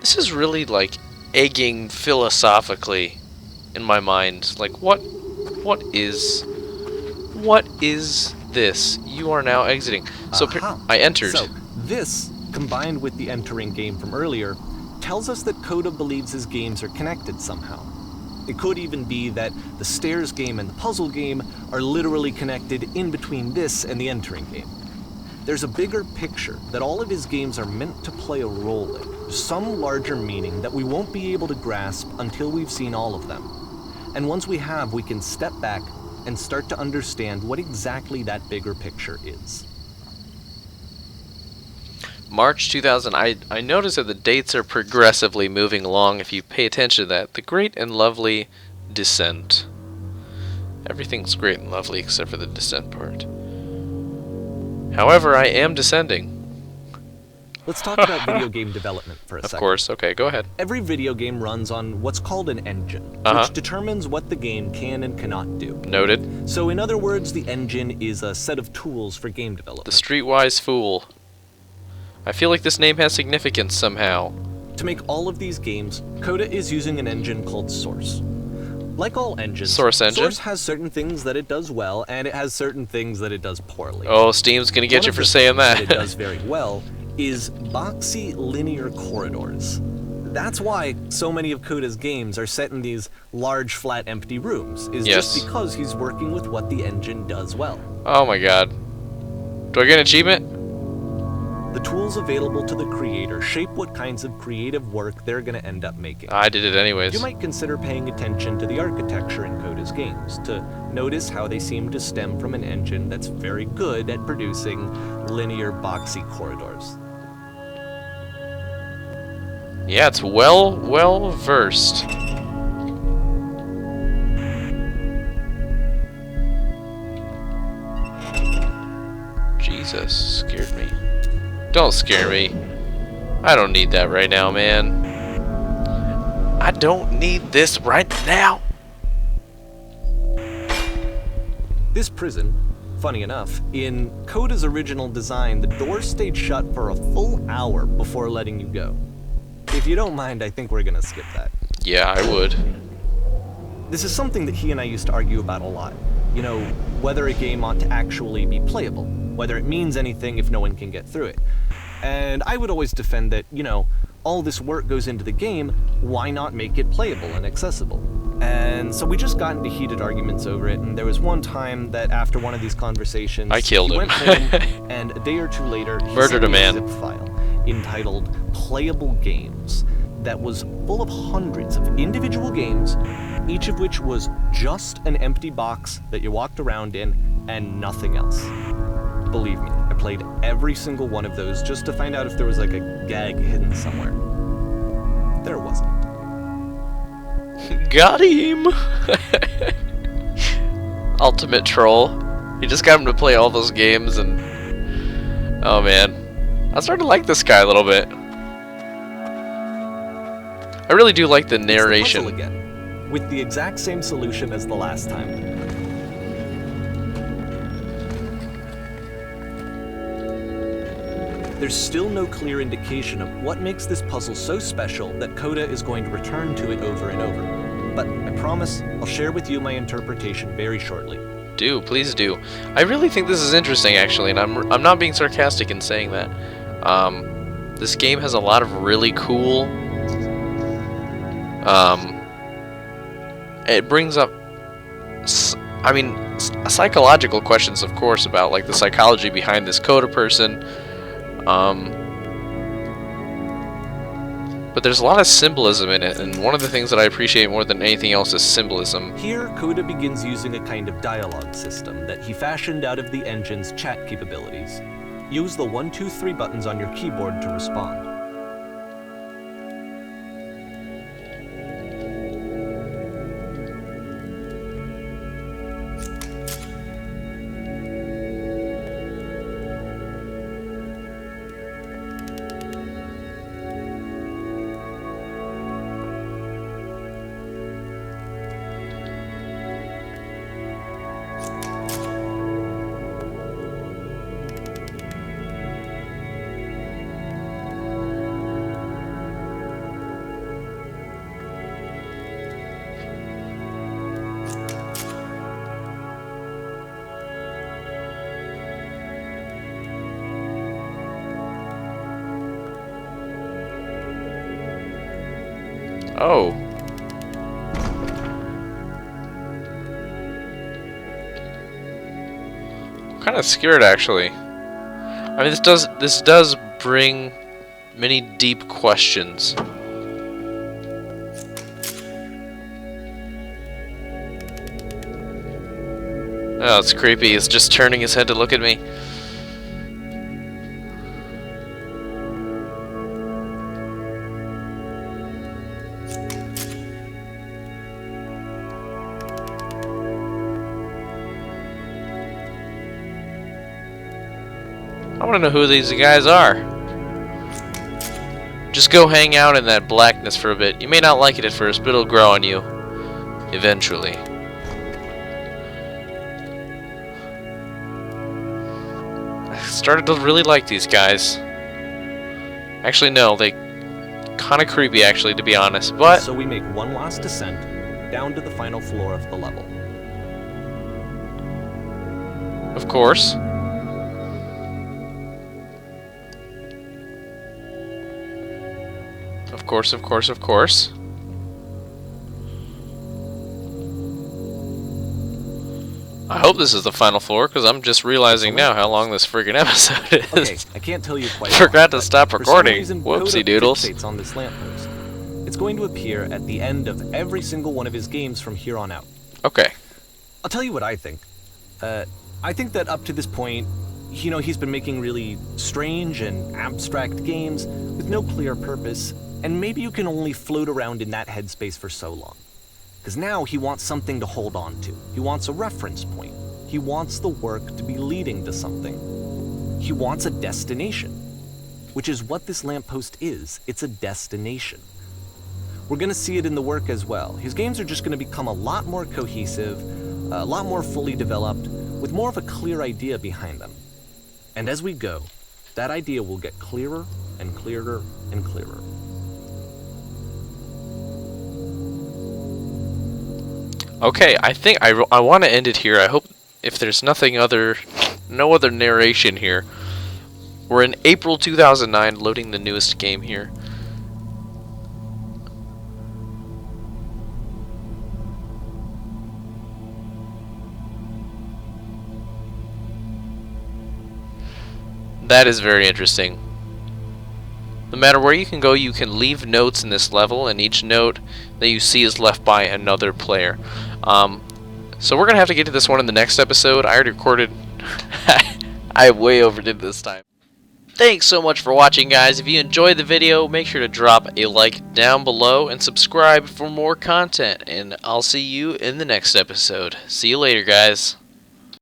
This is really, like, egging philosophically in my mind. Like, what is this? You are now exiting. So Aha. I entered. So, this, combined with the entering game from earlier, tells us that Coda believes his games are connected somehow. It could even be that the stairs game and the puzzle game are literally connected in between this and the entering game. There's a bigger picture that all of his games are meant to play a role in, some larger meaning that we won't be able to grasp until we've seen all of them. And once we have, we can step back and start to understand what exactly that bigger picture is. March 2000. I noticed that the dates are progressively moving along if you pay attention to that. The Great and Lovely Descent. Everything's great and lovely except for the descent part. However, I am descending. Let's talk about video game development for a second. Of course, okay, go ahead. Every video game runs on what's called an engine, which determines what the game can and cannot do. Noted. So in other words, the engine is a set of tools for game development. The Streetwise Fool. I feel like this name has significance somehow. To make all of these games, Coda is using an engine called Source. Like all engines, Source engine? Source has certain things that it does well, and it has certain things that it does poorly. Oh, Steam's gonna get you for saying that. One of the things that it does very well is Boxy linear corridors. That's why so many of Coda's games are set in these large, flat, empty rooms, is just because he's working with what the engine does well. Oh my god. Do I get an achievement? The tools available to the creator shape what kinds of creative work they're going to end up making. I did it anyways. You might consider paying attention to the architecture in Coda's games to notice how they seem to stem from an engine that's very good at producing linear, boxy corridors. Yeah, it's well versed. Jesus, scared me. Don't scare me. I don't need that right now, man. I don't need this right now. This prison, funny enough, in Coda's original design, the door stayed shut for a full hour before letting you go. If you don't mind, I think we're gonna skip that. Yeah, I would. This is something that he and I used to argue about a lot. You know, whether a game ought to actually be playable, whether it means anything if no one can get through it. And I would always defend that, you know, all this work goes into the game, why not make it playable and accessible? And so we just got into heated arguments over it, and there was one time that after one of these conversations, I killed he him. went home, and a day or two later, he Murdered sent a me man. zip file entitled Playable Games that was full of hundreds of individual games, each of which was just an empty box that you walked around in and nothing else. Believe me, I played every single one of those just to find out if there was like a gag hidden somewhere. There wasn't. Got him! Ultimate troll. You just got him to play all those games and... Oh man. I'm starting to like this guy a little bit. I really do like the narration. It's the puzzle again, with the exact same solution as the last time. There's still no clear indication of what makes this puzzle so special that Coda is going to return to it over and over. But I promise I'll share with you my interpretation very shortly. Do, please do. I really think this is interesting, actually, and I'm not being sarcastic in saying that. This game has a lot of really cool... it brings up... psychological questions, of course, about like the psychology behind this Coda person. But there's a lot of symbolism in it, and one of the things that I appreciate more than anything else is symbolism. Here, Coda begins using a kind of dialogue system that he fashioned out of the engine's chat capabilities. Use the 1, 2, 3 buttons on your keyboard to respond. Oh. I'm kind of scared, actually. I mean, this does bring many deep questions. Oh, it's creepy. He's just turning his head to look at me. I want to know who these guys are. Just go hang out in that blackness for a bit. You may not like it at first, but it'll grow on you. Eventually. I started to really like these guys. Actually, no, they kind of creepy, actually, to be honest. But so we make one last descent down to the final floor of the level. of course. Of course, of course, of course. I hope this is the final floor, because I'm just realizing now how long this friggin' episode is. Okay, I can't tell you quite. Forgot to stop recording. Reason, Whoopsie doodles. On this lamppost. It's going to appear at the end of every single one of his games from here on out. Okay. I'll tell you what I think. I think that up to this point, you know, he's been making really strange and abstract games with no clear purpose, and maybe you can only float around in that headspace for so long. Because now he wants something to hold on to. He wants a reference point. He wants the work to be leading to something. He wants a destination, which is what this lamppost is. It's a destination. We're going to see it in the work as well. His games are just going to become a lot more cohesive, a lot more fully developed, with more of a clear idea behind them. And as we go, that idea will get clearer and clearer and clearer. Okay, I think I want to end it here. I hope if there's no other narration here. We're in April 2009, loading the newest game here. That is very interesting. No matter where you can go, you can leave notes in this level, and each note that you see is left by another player. So we're going to have to get to this one in the next episode. I already recorded. I way overdid this time. Thanks so much for watching, guys. If you enjoyed the video, make sure to drop a like down below and subscribe for more content. And I'll see you in the next episode. See you later, guys.